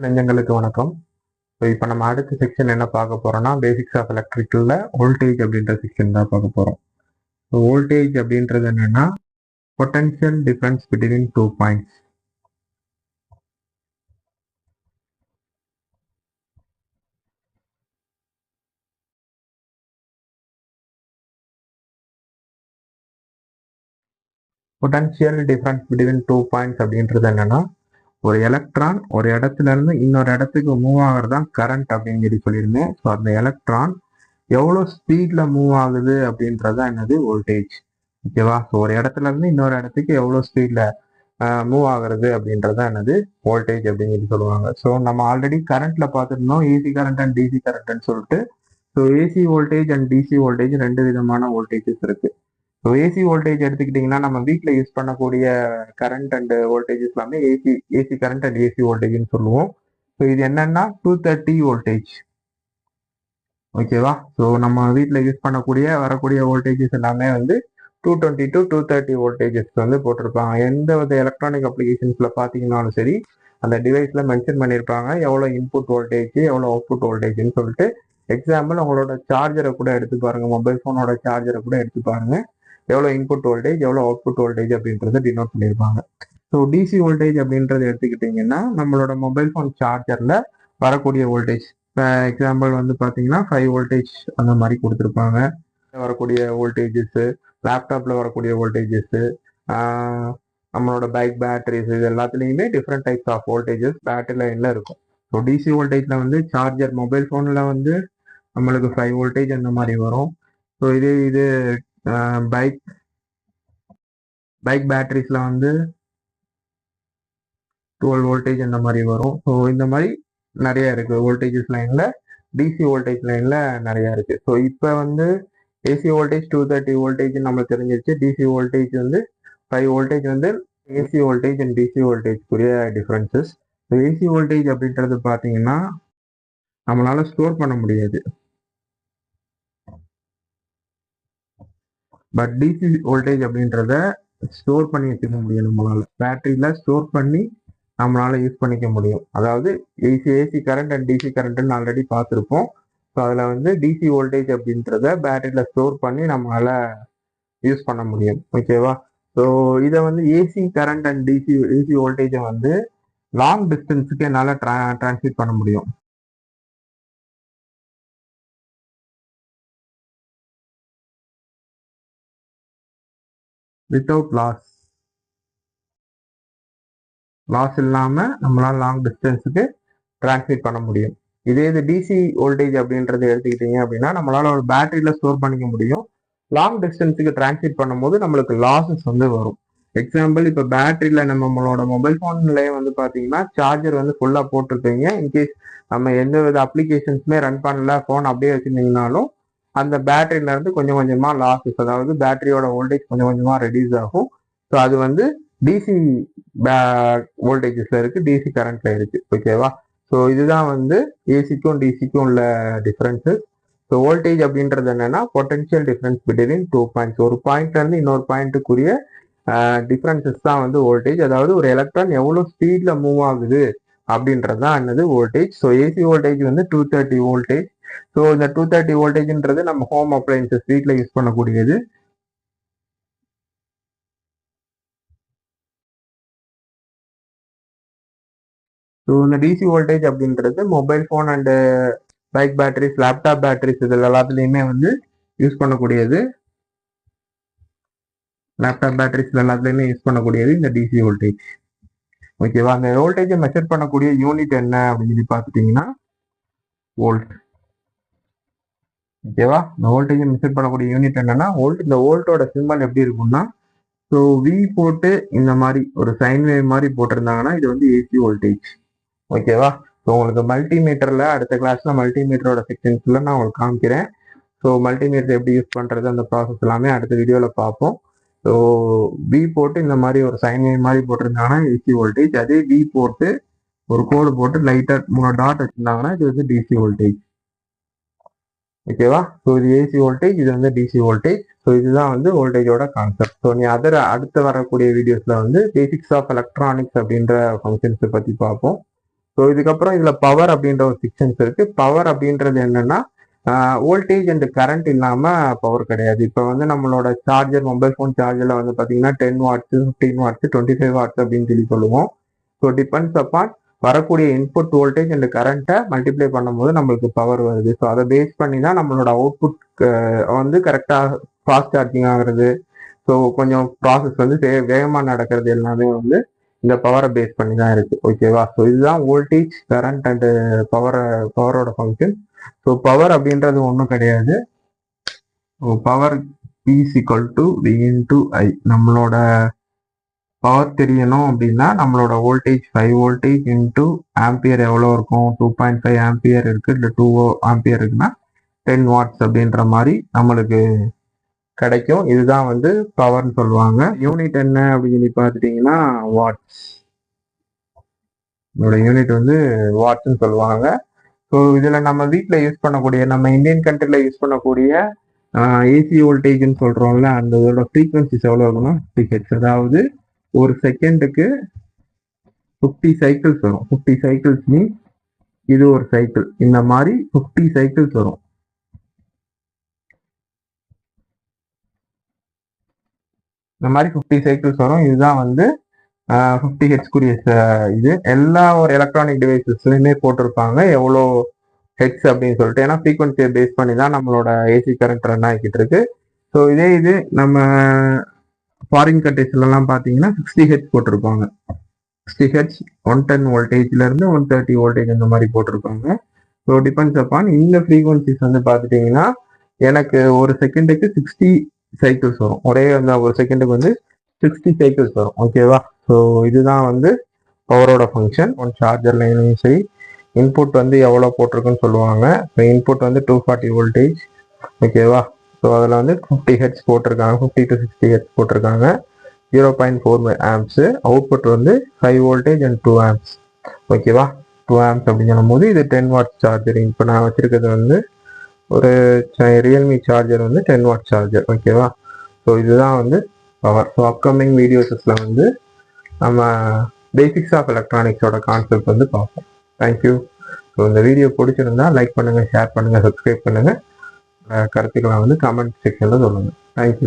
நெஞ்சங்களுக்கு வணக்கம். இப்போ நம்ம அடுத்த செக்ஷன் என்ன பார்க்க போறோம்னா பேசிக்ஸ் ஆஃப் எலக்ட்ரிக்கல்ல வோல்டேஜ் அப்படின்ற செக்ஷன் தான் பார்க்க போறோம். வோல்டேஜ் அப்படின்றது என்னன்னா potential difference between 2 points. Potential difference between 2 points அப்படின்றது என்னன்னா ஒரு எலக்ட்ரான் ஒரு இடத்துல இருந்து இன்னொரு இடத்துக்கு மூவ் ஆகிறது தான் கரண்ட் அப்படின்னு சொல்லி சொல்லியிருந்தேன். ஸோ அந்த எலக்ட்ரான் எவ்வளோ ஸ்பீட்ல மூவ் ஆகுது அப்படின்றது என்னது வோல்டேஜ். ஓகேவா? ஸோ ஒரு இடத்துல இருந்து இன்னொரு இடத்துக்கு எவ்வளோ ஸ்பீட்ல மூவ் ஆகுறது அப்படின்றத என்னது வோல்டேஜ் அப்படின்னு சொல்லி சொல்லுவாங்க. ஸோ நம்ம ஆல்ரெடி கரண்ட்ல பார்த்துருந்தோம் ஏசி கரண்ட் அண்ட் டிசி கரண்ட்னு சொல்லிட்டு. So AC voltage and DC voltage ரெண்டு விதமான வோல்டேஜஸ் இருக்கு. ஸோ ஏசி வோல்டேஜ் எடுத்துக்கிட்டிங்கன்னா நம்ம வீட்டில் யூஸ் பண்ணக்கூடிய கரண்ட் அண்ட் வோல்டேஜஸ் எல்லாமே ஏசி கரண்ட் அண்ட் ஏசி வோல்டேஜ்னு சொல்லுவோம். ஸோ இது என்னன்னா 230 வோல்டேஜ். ஓகேவா? ஸோ நம்ம வீட்டில் யூஸ் பண்ணக்கூடிய வரக்கூடிய வோல்டேஜஸ் எல்லாமே வந்து 220 to 230 வோல்டேஜஸ் வந்து போட்டிருப்பாங்க. எந்த வித எலக்ட்ரானிக் அப்ளிகேஷன்ஸ்ல பார்த்தீங்கன்னாலும் சரி அந்த டிவைஸ்ல மென்ஷன் பண்ணியிருப்பாங்க எவ்வளோ இன்புட் வோல்டேஜ் எவ்வளோ அவுட்புட் வோல்டேஜ்னு சொல்லிட்டு. எக்ஸாம்பிள் உங்களோட சார்ஜரை கூட எடுத்து பாருங்க, மொபைல் ஃபோனோட சார்ஜரை கூட எடுத்து பாருங்க, எவ்வளோ இன்புட் வோல்டேஜ் எவ்வளோ அவுட்புட் வோல்டேஜ் அப்படின்றத டினோட் பண்ணியிருப்பாங்க. ஸோ டிசி வோல்டேஜ் அப்படின்றத எடுத்துக்கிட்டிங்கன்னா நம்மளோட மொபைல் ஃபோன் சார்ஜரில் வரக்கூடிய வோல்டேஜ். இப்போ எக்ஸாம்பிள் வந்து பார்த்தீங்கன்னா 5 வோல்டேஜ் அந்த மாதிரி கொடுத்துருப்பாங்க. வரக்கூடிய வோல்டேஜஸ், லேப்டாப்பில் வரக்கூடிய வோல்டேஜஸ், நம்மளோட பைக் பேட்டரிஸ், இது எல்லாத்துலேயுமே different types of voltages battery லைனில் இருக்கும். ஸோ டிசி வோல்டேஜில் வந்து சார்ஜர் மொபைல் ஃபோனில் வந்து நம்மளுக்கு 5 வோல்டேஜ் அந்த மாதிரி வரும். ஸோ இது பைக் பேட்டரிஸ்ல வந்து 12 வோல்டேஜ் அந்த மாதிரி வரும். ஸோ இந்த மாதிரி நிறைய இருக்கு வோல்டேஜஸ் லைன்ல. டிசி வோல்டேஜ் லைன்ல நிறைய இருக்கு. ஸோ இப்போ வந்து ஏசி வோல்டேஜ் 230 வோல்டேஜ் நம்மளுக்கு தெரிஞ்சிருச்சு. டிசி வோல்டேஜ் வந்து 5 வோல்டேஜ் வந்து ஏசி வோல்டேஜ் அண்ட் டிசி வோல்டேஜ்க்குரிய டிஃபரன்சஸ். ஏசி வோல்டேஜ் அப்படின்றது பார்த்தீங்கன்னா நம்மளால ஸ்டோர் பண்ண முடியாது. பட் டிசி வோல்டேஜ் அப்படின்றத ஸ்டோர் பண்ணி வச்சுக்க முடியும். நம்மளால பேட்டரியில ஸ்டோர் பண்ணி நம்மளால யூஸ் பண்ணிக்க முடியும். அதாவது ஏசி கரண்ட் அண்ட் டிசி கரண்ட்னு ஆல்ரெடி பார்த்துருப்போம். ஸோ அதில் வந்து டிசி வோல்டேஜ் அப்படின்றத பேட்டரியில ஸ்டோர் பண்ணி நம்மளால யூஸ் பண்ண முடியும். ஓகேவா? ஸோ இதை வந்து ஏசி கரண்ட் அண்ட் ஏசி வோல்டேஜை வந்து லாங் டிஸ்டன்ஸுக்கு என்னால் டிரான்ஸ்மிட் பண்ண முடியும். வித்தவுட் லாஸ் இல்லாமல் நம்மளால லாங் டிஸ்டன்ஸுக்கு டிரான்ஸ்மிட் பண்ண முடியும். இதே இது டிசி வோல்டேஜ் அப்படின்றத எடுத்துக்கிட்டீங்க அப்படின்னா நம்மளால ஒரு பேட்டரியில ஸ்டோர் பண்ணிக்க முடியும். லாங் டிஸ்டன்ஸுக்கு டிரான்ஸ்மிட் பண்ணும்போது நம்மளுக்கு லாஸஸ் வந்து வரும். எக்ஸாம்பிள் இப்போ பேட்டரியில நம்மளோட மொபைல் ஃபோன்லேயே வந்து பார்த்தீங்கன்னா சார்ஜர் வந்து ஃபுல்லாக போட்டிருப்பீங்க. இன்கேஸ் நம்ம எந்த வித அப்ளிகேஷன்ஸுமே ரன் பண்ணல, ஃபோன் அப்படியே வச்சுருந்தீங்கனாலும் அந்த பேட்டரியில இருந்து கொஞ்சம் கொஞ்சமாக லாஸஸ், அதாவது பேட்டரியோட வோல்டேஜ் கொஞ்சம் கொஞ்சமாக ரெடியூஸ் ஆகும். ஸோ அது வந்து டிசி வோல்டேஜஸ்ல இருக்கு, டிசி கரண்ட்ல இருக்கு. ஓகேவா? ஸோ இதுதான் வந்து ஏசிக்கும் டிசிக்கும் உள்ள டிஃபரன்சஸ். ஸோ வோல்டேஜ் அப்படின்றது என்னன்னா பொட்டன்ஷியல் டிஃபரன்ஸ் பிட்வீன் 2 பாயிண்ட்ஸ். ஒரு பாயிண்ட்ல இருந்து இன்னொரு பாயிண்ட்டுக்குரிய டிஃபரன்சஸ் தான் வந்து வோல்டேஜ். அதாவது ஒரு எலக்ட்ரான் எவ்வளோ ஸ்பீட்ல மூவ் ஆகுது அப்படின்றது தான் என்னது வோல்டேஜ். ஸோ ஏசி வோல்டேஜ் வந்து 230 வோல்டேஜ். ஸோ இந்த 230 வோல்டேஜ்ன்றது நம்ம ஹோம் அப்ளையன்சஸ் வீட்டில் யூஸ் பண்ணக்கூடியது. ஸோ இந்த டிசி வோல்டேஜ் அப்படின்றது mobile phone and bike batteries, laptop batteries இதில் எல்லாத்துலேயுமே வந்து யூஸ் பண்ணக்கூடியது. லேப்டாப் பேட்டரிஸ் எல்லாத்துலேயுமே யூஸ் பண்ணக்கூடியது இந்த டிசி வோல்டேஜ். ஓகேவா? அந்த வோல்டேஜை மெஷர் பண்ணக்கூடிய யூனிட் என்ன அப்படின்னு சொல்லி பார்த்துட்டிங்கன்னா வோல்ட். ஓகேவா? இந்த வோல்டேஜை மெஷர் பண்ணக்கூடிய யூனிட் என்னன்னா வோல்ட். இந்த வோல்ட்டோட சிம்பல் எப்படி இருக்கும்னா ஸோ வி போட்டு இந்த மாதிரி ஒரு சைன் வேவ் மாதிரி போட்டிருந்தாங்கன்னா இது வந்து ஏசி வோல்டேஜ். ஓகேவா? ஸோ உங்களுக்கு மல்டிமீட்டரில் அடுத்த கிளாஸில் மல்டிமீட்டரோட செக்ஷன்ஸில் நான் உங்களுக்கு காமிக்கிறேன். ஸோ மல்டிமீட்டர் எப்படி யூஸ் பண்ணுறது அந்த ப்ராசஸ் எல்லாமே அடுத்த வீடியோவில் பார்ப்போம். ஸோ வி போட்டு இந்த மாதிரி ஒரு சைன் வேவ் மாதிரி போட்டிருந்தாங்கன்னா ஏசி வோல்டேஜ். அதே வி போட்டு ஒரு கோடு போட்டு லைட்டாக 3 டாட் வச்சுருந்தாங்கன்னா இது வந்து டிசி வோல்டேஜ். ஓகேவா? ஸோ இது ஏசி வோல்டேஜ், இது வந்து டிசி வோல்டேஜ். ஸோ இதுதான் வந்து வோல்டேஜோட கான்செப்ட். ஸோ நீ அடுத்த வரக்கூடிய வீடியோஸில் வந்து பேசிக்ஸ் ஆஃப் எலக்ட்ரானிக்ஸ் அப்படின்ற ஃபங்க்ஷன்ஸை பற்றி பார்ப்போம். ஸோ இதுக்கப்புறம் இதுல பவர் அப்படின்ற ஒரு செக்ஷன்ஸ் இருக்கு. பவர் அப்படின்றது என்னன்னா வோல்டேஜ் அண்ட் கரண்ட் இல்லாம பவர் கிடையாது. இப்போ வந்து நம்மளோட சார்ஜர், மொபைல் ஃபோன் சார்ஜர்ல வந்து பாத்தீங்கன்னா 10 வாட்ஸ், 15 வாட்ஸ், 25 வாட்ஸ் அப்படின்னு சொல்லி சொல்லுவோம். ஸோ டிபெண்ட்ஸ் அப்பான் வரக்கூடிய இன்புட் வோல்டேஜ் அண்ட் கரண்ட்டை மல்டிப்ளை பண்ணும்போது நம்மளுக்கு பவர் வருது. ஸோ அதை பேஸ் பண்ணி தான் நம்மளோட அவுட்புட் வந்து கரெக்டாக ஃபாஸ்ட் சார்ஜிங் ஆகுறது, ஸோ கொஞ்சம் ப்ராசஸ் வந்து வேகமாக நடக்கிறது எல்லாமே வந்து இந்த பவரை பேஸ் பண்ணி தான் இருக்கு. ஓகேவா? ஸோ இதுதான் வோல்டேஜ், கரண்ட் அண்ட் பவரோட ஃபங்க்ஷன். ஸோ பவர் அப்படின்றது ஒன்றும் கிடையாது. Power is equal to V into I. நம்மளோட பவர் தெரியணும் அப்படின்னா நம்மளோட வோல்டேஜ் 5 வோல்டேஜ் இன்டூ ஆம்பியர் எவ்வளோ இருக்கும்? 2.5 ஆம்பியர் இருக்கு, இல்லை 2 ஆம்பியர் இருக்குன்னா 10 வாட்ஸ் அப்படின்ற மாதிரி நம்மளுக்கு கிடைக்கும். இதுதான் வந்து பவர்னு சொல்லுவாங்க. யூனிட் என்ன அப்படின்னு சொல்லி பார்த்துட்டீங்கன்னா வாட்ஸ். இதோட யூனிட் வந்து வாட்ஸ்ன்னு சொல்லுவாங்க. ஸோ இதில் நம்ம வீட்டில் யூஸ் பண்ணக்கூடிய, நம்ம இந்தியன் கண்ட்ரியில் யூஸ் பண்ணக்கூடிய ஏசி வோல்டேஜ்னு சொல்கிறோம்ல, அந்த இதோட ஃப்ரீக்வன்சிஸ் எவ்வளோ இருக்குன்னா 50 ஹெர்ட்ஸ். அதாவது ஒரு செகண்டுக்கு 50 சைக்கிள்ஸ் வரும். 50 சைக்கிள்ஸ் மீன்ஸ் இது ஒரு சைக்கிள். இந்த மாதிரி 50 சைக்கிள்ஸ் வரும். இந்த மாதிரி 50 சைக்கிள்ஸ் வரும். இதுதான் வந்து 50 ஹெட்ஸ்க்குரிய இது. எல்லா ஒரு எலக்ட்ரானிக் டிவைசஸ்லையுமே போட்டிருப்பாங்க எவ்வளோ ஹெட்ஸ் அப்படின்னு சொல்லிட்டு. ஏன்னா ஃப்ரீக்வன்சியை பேஸ் பண்ணி தான் நம்மளோட ஏசி கரண்ட் ரன் ஆகிக்கிட்டு இருக்கு. ஸோ இதே இது நம்ம ஃபாரின் கண்ட்ரிஸ்லாம் பார்த்தீங்கன்னா 60 ஹெட்ஸ் போட்டிருப்பாங்க. 60 ஹெட்ஸ் 110 வோல்டேஜ்லேருந்து 130 வோல்டேஜ் அந்த மாதிரி போட்டிருப்பாங்க. ஸோ டிபெண்ட்ஸ் அப்பான் இந்த ஃப்ரீக்வன்சிஸ் வந்து பார்த்துட்டிங்கன்னா எனக்கு ஒரு செகண்டுக்கு 60 சைக்கிள்ஸ் வரும். ஒரே அந்த ஒரு செகண்டுக்கு வந்து 60 சைக்கிள்ஸ் வரும். ஓகேவா? ஸோ இதுதான் வந்து பவரோட ஃபங்க்ஷன். ஒன் சார்ஜர் லைன்லையும் சரி இன்புட் வந்து எவ்வளோ போட்டிருக்குன்னு சொல்லுவாங்க. ஸோ இன்புட் வந்து 240 வோல்டேஜ். ஓகேவா? ஸோ அதில் வந்து 50 ஹெட்ஸ் போட்டிருக்காங்க, 50 to 60 ஹெட்ஸ் போட்டிருக்காங்க. 0.4 ஆம்ப்ஸு. அவுட்புட் வந்து 5 வோல்டேஜ் அண்ட் 2 ஆம்ப்ஸ். ஓகேவா? 2 ஆம்ப்ஸ் அப்படின்னு சொல்லும்போது இது 10 வாட்ஸ் சார்ஜர். இப்போ நான் வச்சிருக்கிறது வந்து ஒரு ரியல்மி சார்ஜர் வந்து 10 வாட் சார்ஜர். ஓகேவா? ஸோ இதுதான் வந்து பவர். ஸோ அப்கமிங் வீடியோஸில் வந்து நம்ம பேசிக்ஸ் ஆஃப் எலக்ட்ரானிக்ஸோட கான்செப்ட் வந்து பார்ப்போம். தேங்க்யூ. ஸோ இந்த வீடியோ பிடிச்சிருந்தா லைக் பண்ணுங்கள், ஷேர் பண்ணுங்கள், சப்ஸ்கிரைப் பண்ணுங்கள். கருத்துக்களை வந்து கமெண்ட் செக்ஷனில் சொல்லுங்கள். தேங்க்யூ.